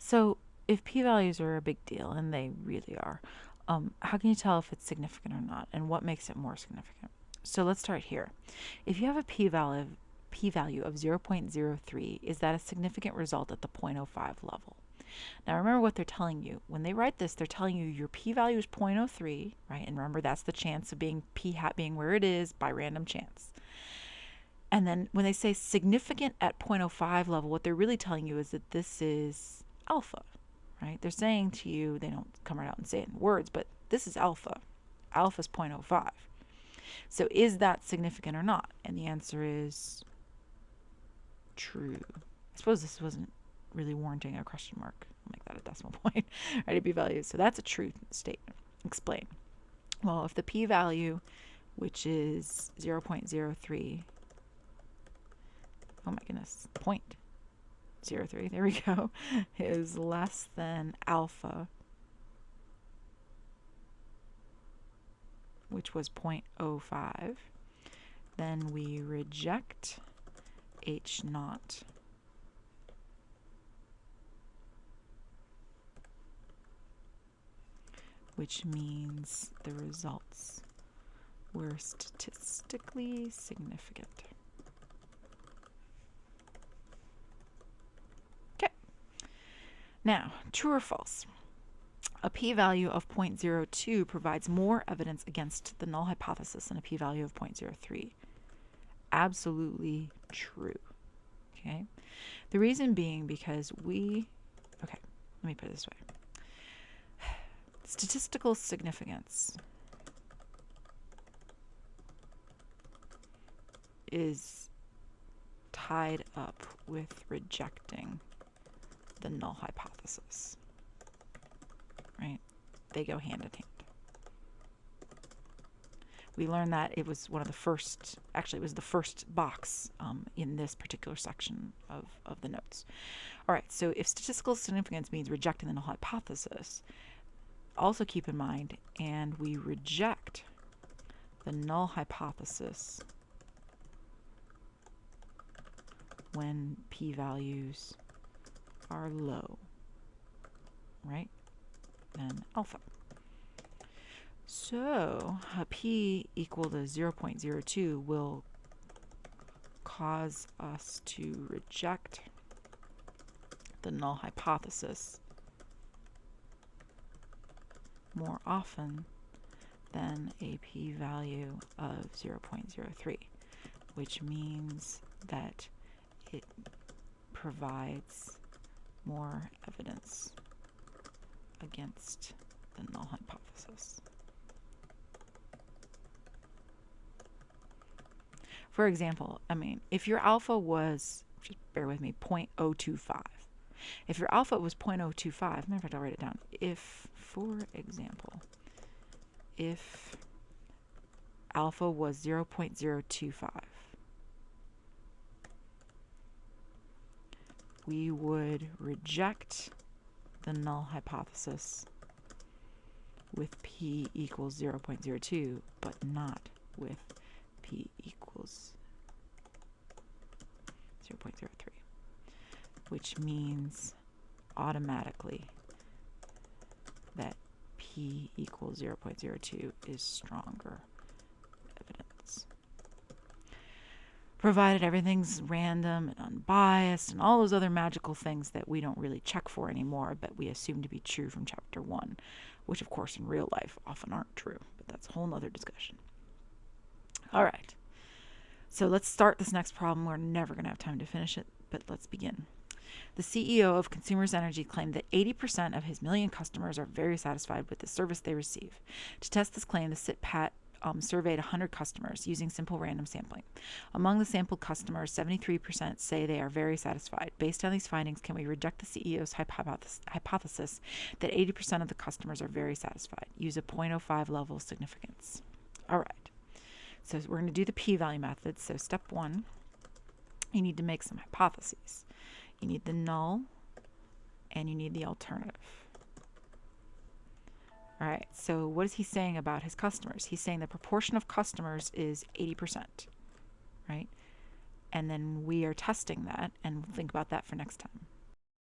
So if p-values are a big deal, and they really are, how can you tell if it's significant or not, and what makes it more significant? So let's start here. If you have a p-value of 0.03, is that a significant result at the 0.05 level? Now remember what they're telling you. When they write this, they're telling you your p-value is 0.03, right? And remember that's the chance of being p hat being where it is by random chance. And then when they say significant at 0.05 level, what they're really telling you is that this is alpha, right? They're saying to you, they don't come right out and say it in words, but this is alpha. Alpha is 0.05. So is that significant or not? And the answer is true. I suppose this wasn't really warranting a question mark. I'll make that a decimal point, right? A p-value. So that's a true statement. Explain. Well, if the p-value, which is 0.03, oh my goodness, 0.03, there we go, is less than alpha, which was 0.05, then we reject H naught. Which means the results were statistically significant. Okay. Now, true or false? A p-value of 0.02 provides more evidence against the null hypothesis than a p-value of 0.03. Absolutely true. Okay. The reason being because let me put it this way. Statistical significance is tied up with rejecting the null hypothesis, right? They go hand in hand. We learned that it was one of the first, actually it was the first box in this particular section of the notes. All right, so if statistical significance means rejecting the null hypothesis, also keep in mind, and we reject the null hypothesis when p-values are low, right? Then alpha. So a p equal to 0.02 will cause us to reject the null hypothesis more often than a p-value of 0.03, which means that it provides more evidence against the null hypothesis. For example, if your alpha was, just bear with me, 0.025. If your alpha was 0.025, matter of fact, I'll write it down. If, for example, if alpha was 0.025, we would reject the null hypothesis with p equals 0.02, but not with p equals 0.03, which means automatically that p equals 0.02 is stronger evidence. Provided everything's random and unbiased and all those other magical things that we don't really check for anymore, but we assume to be true from chapter 1, which of course in real life often aren't true, but that's a whole nother discussion. All right, so let's start this next problem. We're never going to have time to finish it, but let's begin. The CEO of Consumers Energy claimed that 80% of his million customers are very satisfied with the service they receive. To test this claim, the CITPAT surveyed 100 customers using simple random sampling. Among the sampled customers, 73% say they are very satisfied. Based on these findings, can we reject the CEO's hypothesis that 80% of the customers are very satisfied? Use a 0.05 level of significance. All right. So we're going to do the p-value method. So step 1, you need to make some hypotheses. You need the null, and you need the alternative. All right, so what is he saying about his customers? He's saying the proportion of customers is 80%, right? And then we are testing that, and we'll think about that for next time.